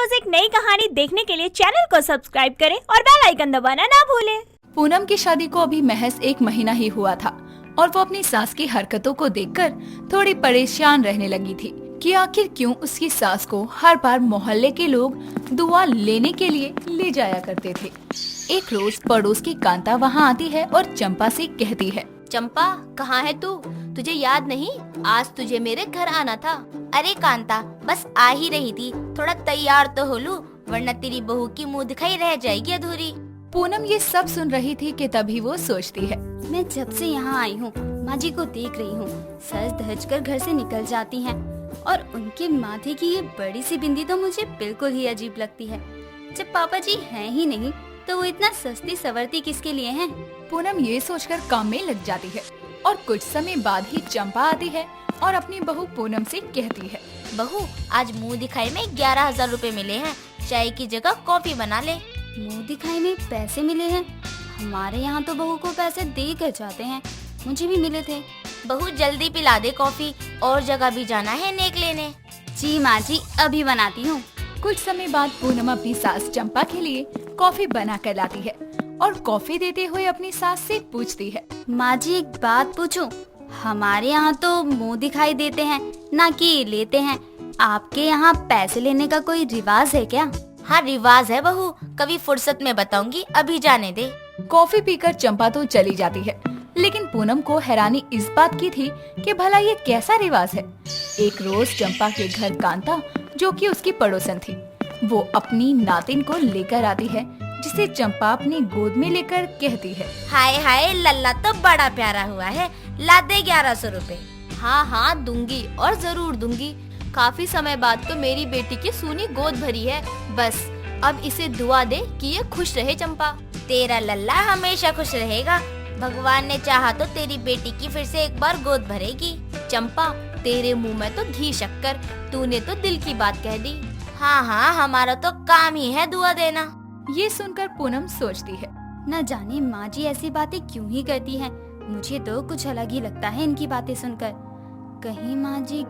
रोज एक नई कहानी देखने के लिए चैनल को सब्सक्राइब करें और बेल आइकन दबाना ना भूलें। पूनम की शादी को अभी महज 1 महीना ही हुआ था और वो अपनी सास की हरकतों को देखकर थोड़ी परेशान रहने लगी थी कि आखिर क्यों उसकी सास को हर बार मोहल्ले के लोग दुआ लेने के लिए ले जाया करते थे। एक रोज पड़ोस की कांता वहाँ आती है और चंपा से कहती है, चंपा कहाँ है तू? तुझे याद नहीं? आज तुझे मेरे घर आना था। अरे कांता, बस आ ही रही थी, थोड़ा तैयार तो हो लूं, वरना तेरी बहू की मुंह दिखाई रह जाएगी अधूरी। पूनम ये सब सुन रही थी कि तभी वो सोचती है, मैं जब से यहाँ आई हूँ माँ जी को देख रही हूँ, सज धज कर घर से निकल जाती हैं और उनके माथे की ये बड़ी सी बिंदी तो मुझे बिल्कुल ही अजीब लगती है। जब पापा जी हैं ही नहीं तो वो इतना सस्ती सवरती किसके लिए हैं? पूनम ये सोचकर काम में लग जाती है और कुछ समय बाद ही चंपा आती है और अपनी बहू पूनम से कहती है, बहू आज मुंह दिखाई में 11,000 रुपए मिले हैं, चाय की जगह कॉफी बना ले। मुंह दिखाई में पैसे मिले हैं? हमारे यहाँ तो बहू को पैसे दे कर जाते हैं, मुझे भी मिले थे। बहू जल्दी पिला दे कॉफी, और जगह भी जाना है नेक लेने। जी माँ जी, अभी बनाती हूँ। कुछ समय बाद पूनम अपनी सास चंपा के लिए कॉफी बना कर लाती है और कॉफी देते हुए अपनी सास से पूछती है, माँ जी एक बात पूछूं? हमारे यहाँ तो मुंह दिखाई देते हैं ना कि लेते हैं, आपके यहाँ पैसे लेने का कोई रिवाज है क्या? हाँ रिवाज है बहू, कभी फुर्सत में बताऊंगी, अभी जाने दे। कॉफी पीकर चंपा तो चली जाती है, लेकिन पूनम को हैरानी इस बात की थी कि भला ये कैसा रिवाज है। एक रोज चंपा के घर कांता, जो कि उसकी पड़ोसन थी, वो अपनी नातिन को लेकर आती है, जिसे चंपा अपनी गोद में लेकर कहती है, हाय हाय लल्ला तो बड़ा प्यारा हुआ है, ला दे 1100 रुपए। हाँ हाँ दूंगी, और जरूर दूंगी। काफी समय बाद तो मेरी बेटी की सूनी गोद भरी है, बस अब इसे दुआ दे कि ये खुश रहे। चंपा तेरा लल्ला हमेशा खुश रहेगा, भगवान ने चाहा तो तेरी बेटी की फिर से एक बार गोद भरेगी। चंपा तेरे मुंह में तो घी शक्कर, तूने तो दिल की बात कह दी। हाँ हाँ हमारा तो काम ही है दुआ देना। ये सुनकर पूनम सोचती है, न जाने माँ जी ऐसी बातें क्यों ही करती हैं, मुझे तो कुछ अलग ही लगता है इनकी बातें सुनकर। कहीं माँ जी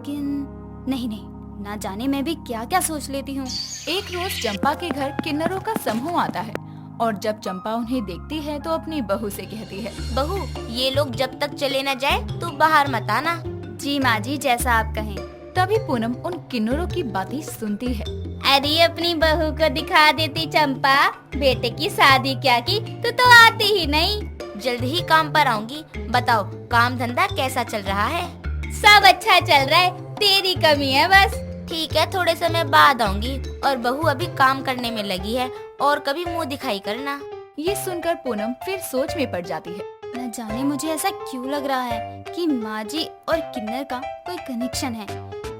नहीं, ना जाने मैं भी क्या क्या सोच लेती हूँ। एक रोज चंपा के घर किन्नरों का समूह आता है और जब चंपा उन्हें देखती है तो अपनी बहू से कहती है, बहू ये लोग जब तक चले न जाए तो बाहर मत आना। जी माँ जी जैसा आप कहें। तभी पूनम उन किन्नरों की बातें सुनती है। अरे अपनी बहू को दिखा देती चंपा, बेटे की शादी क्या की, तू तो आती ही नहीं। जल्द ही काम पर आऊंगी, बताओ काम धंधा कैसा चल रहा है? सब अच्छा चल रहा है, तेरी कमी है बस। ठीक है थोड़े समय बाद आऊंगी, और बहू अभी काम करने में लगी है, और कभी मुंह दिखाई करना। ये सुनकर पूनम फिर सोच में पड़ जाती है। न जाने मुझे ऐसा क्यों लग रहा है कि माँ जी और किन्नर का कोई कनेक्शन है।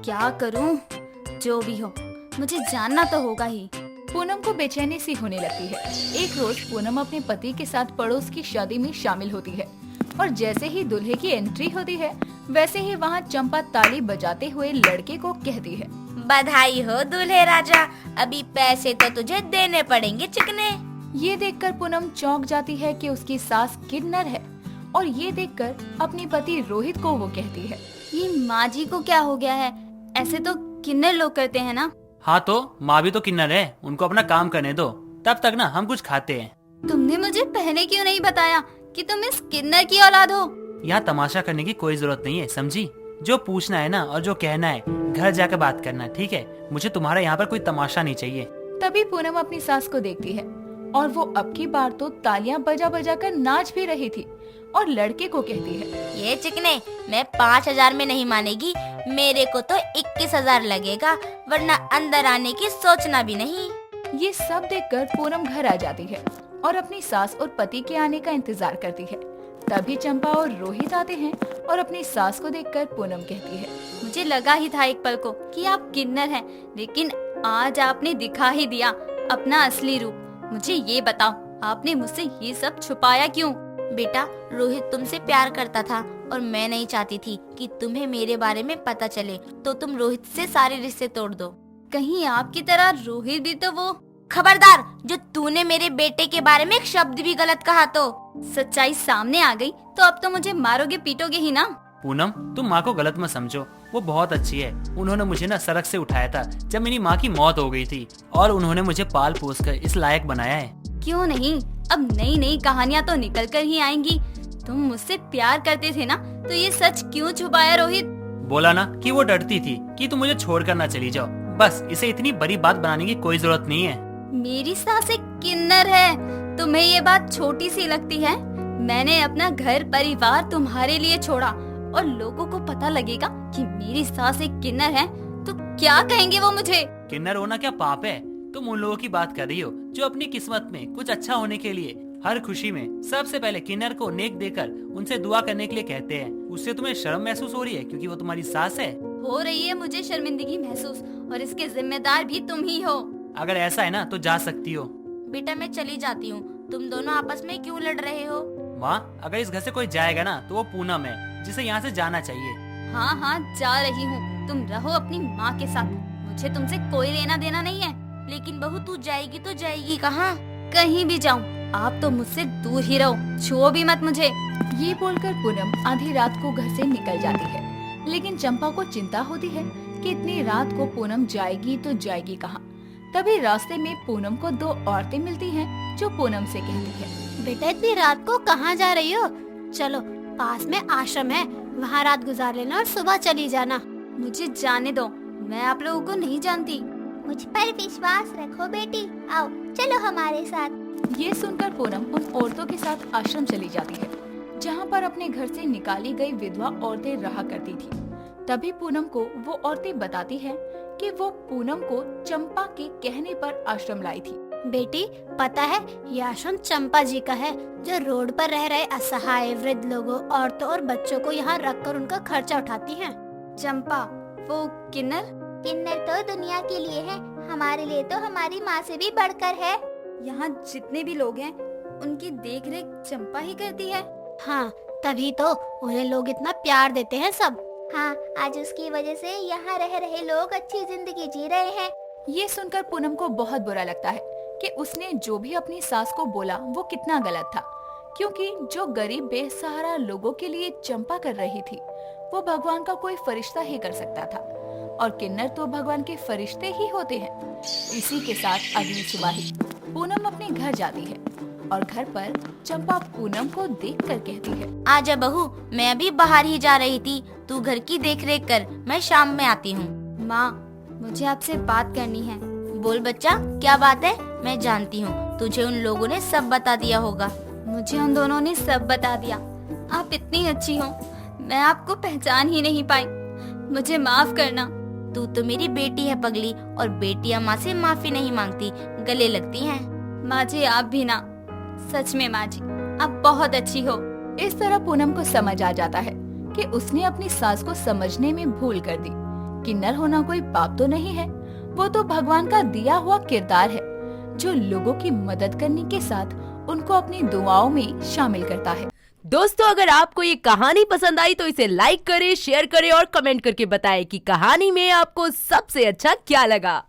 क्या करूं? जो भी हो मुझे जानना तो होगा ही। पूनम को बेचैनी सी होने लगती है। एक रोज पूनम अपने पति के साथ पड़ोस की शादी में शामिल होती है और जैसे ही दूल्हे की एंट्री होती है वैसे ही वहाँ चंपा ताली बजाते हुए लड़के को कहती है, बधाई हो दूल्हे राजा, अभी पैसे तो तुझे देने पड़ेंगे चिकने। ये देखकर पूनम चौंक जाती है कि उसकी सास किन्नर है और ये देखकर अपने पति रोहित को वो कहती है, ये माँ जी को क्या हो गया है? ऐसे तो किन्नर लोग करते हैं ना? हाँ तो माँ भी तो किन्नर है, उनको अपना काम करने दो, तब तक ना हम कुछ खाते हैं। तुमने मुझे पहले क्यों नहीं बताया कि तुम इस किन्नर की औलाद हो? यहाँ तमाशा करने की कोई जरूरत नहीं है, समझी? जो पूछना है ना और जो कहना है घर जाकर बात करना, ठीक है? मुझे तुम्हारा यहाँ पर कोई तमाशा नहीं चाहिए। तभी पूनम अपनी सास को देखती है और वो अब की बार तो तालियां बजा बजा कर नाच भी रही थी और लड़के को कहती है, ये चिकने मैं 5,000 में नहीं मानेगी, मेरे को तो 21,000 लगेगा, वरना अंदर आने की सोचना भी नहीं। ये सब देखकर पूनम घर आ जाती है और अपनी सास और पति के आने का इंतजार करती है। तभी चंपा और रोहित आते हैं और अपनी सास को देखकर पूनम कहती है, मुझे लगा ही था एक पल को कि आप किन्नर हैं, लेकिन आज आपने दिखा ही दिया अपना असली रूप। मुझे ये बताओ आपने मुझसे ये सब छुपाया क्यों? बेटा रोहित तुमसे प्यार करता था और मैं नहीं चाहती थी कि तुम्हें मेरे बारे में पता चले, तो तुम रोहित से सारे रिश्ते तोड़ दो। कहीं आपकी तरह रोहित भी तो वो। खबरदार, जो तूने मेरे बेटे के बारे में एक शब्द भी गलत कहा तो सच्चाई सामने आ गई तो अब तो मुझे मारोगे पीटोगे ही ना। पूनम तुम माँ को गलत मत समझो, वो बहुत अच्छी है। उन्होंने मुझे ना सड़क से उठाया था जब मेरी माँ की मौत हो गई थी, और उन्होंने मुझे पाल पोस कर इस लायक बनाया है। क्यों नहीं, अब नई नई कहानियाँ तो निकल कर ही आएंगी। तुम मुझसे प्यार करते थे ना, तो ये सच क्यों छुपाया रोहित? बोला ना कि वो डरती थी कि तुम मुझे छोड़कर ना चली जाओ। बस इसे इतनी बड़ी बात बनाने की कोई जरूरत नहीं है। मेरी सास एक किन्नर है, तुम्हें ये बात छोटी सी लगती है? मैंने अपना घर परिवार तुम्हारे लिए छोड़ा, और लोगों को पता लगेगा कि मेरी सास एक किन्नर है तो क्या कहेंगे वो मुझे? किन्नर होना क्या पाप है? तुम उन लोगों की बात कर रही हो जो अपनी किस्मत में कुछ अच्छा होने के लिए हर खुशी में सबसे पहले किन्नर को नेक देकर उनसे दुआ करने के लिए कहते हैं। उससे तुम्हें शर्म महसूस हो रही है क्योंकि वो तुम्हारी सास है? हो रही है मुझे शर्मिंदगी महसूस, और इसके जिम्मेदार भी तुम ही हो। अगर ऐसा है ना तो जा सकती हो। बेटा मैं चली जाती हूँ, तुम दोनों आपस में क्यों लड़ रहे हो? माँ, अगर इस घर से कोई जाएगा ना तो वो पूनम है, जिसे यहाँ से जाना चाहिए। हाँ हाँ जा रही हूँ, तुम रहो अपनी माँ के साथ, मुझे तुमसे कोई लेना देना नहीं है। लेकिन बहू तू जाएगी तो जाएगी कहाँ? कहीं भी जाऊँ, आप तो मुझसे दूर ही रहो, छुओ भी मत मुझे। ये बोलकर पूनम आधी रात को घर से निकल जाती है, लेकिन चंपा को चिंता होती है कि इतनी रात को पूनम जाएगी तो जाएगी कहाँ। तभी रास्ते में पूनम को दो औरतें मिलती हैं, जो पूनम से कहती है, बेटा इतनी रात को कहाँ जा रही हो? चलो पास में आश्रम है, वहाँ रात गुजार लेना और सुबह चली जाना। मुझे जाने दो, मैं आप लोगों को नहीं जानती। मुझ पर विश्वास रखो बेटी, आओ चलो हमारे साथ। ये सुनकर पूनम उन औरतों के साथ आश्रम चली जाती है, जहाँ पर अपने घर से निकाली गई विधवा औरतें रहा करती थी। तभी पूनम को वो औरतें बताती हैं कि वो पूनम को चंपा के कहने पर आश्रम लाई थी। बेटी पता है ये आश्रम चंपा जी का है, जो रोड पर रह रहे असहाय वृद्ध लोगों, औरतों और बच्चों को यहाँ रखकर उनका खर्चा उठाती हैं। चंपा वो किन्नर? किन्नर तो दुनिया के लिए है, हमारे लिए तो हमारी माँ से भी बढ़कर है। यहाँ जितने भी लोग हैं उनकी देख रेख चंपा ही करती है। हाँ तभी तो उन्हें लोग इतना प्यार देते हैं सब। हाँ आज उसकी वजह से यहाँ रह रहे लोग अच्छी जिंदगी जी रहे हैं। ये सुनकर पूनम को बहुत बुरा लगता है कि उसने जो भी अपनी सास को बोला वो कितना गलत था, क्योंकि जो गरीब बेसहारा लोगों के लिए चंपा कर रही थी वो भगवान का कोई फरिश्ता ही कर सकता था, और किन्नर तो भगवान के फरिश्ते ही होते हैं। इसी के साथ अगली सुबह ही पूनम अपने घर जाती है, और घर पर चंपा पूनम को देखकर कहती है, आजा बहू, मैं अभी बाहर ही जा रही थी, तू घर की देख रेख कर, मैं शाम में आती हूँ। माँ मुझे आपसे बात करनी है। बोल बच्चा, क्या बात है? मैं जानती हूँ तुझे उन लोगों ने सब बता दिया होगा। मुझे उन दोनों ने सब बता दिया। आप इतनी अच्छी हो, मैं आपको पहचान ही नहीं पाई, मुझे माफ करना। तू तो मेरी बेटी है पगली, और बेटियां माँ से माफी नहीं मांगती, गले लगती हैं। माँ जी आप भी ना, सच में माँ जी आप बहुत अच्छी हो। इस तरह पूनम को समझ आ जाता है कि उसने अपनी सास को समझने में भूल कर दी। किन्नर होना कोई पाप तो नहीं है, वो तो भगवान का दिया हुआ किरदार है, जो लोगों की मदद करने के साथ उनको अपनी दुआओं में शामिल करता है। दोस्तों अगर आपको ये कहानी पसंद आई तो इसे लाइक करें, शेयर करें और कमेंट करके बताएं कि कहानी में आपको सबसे अच्छा क्या लगा।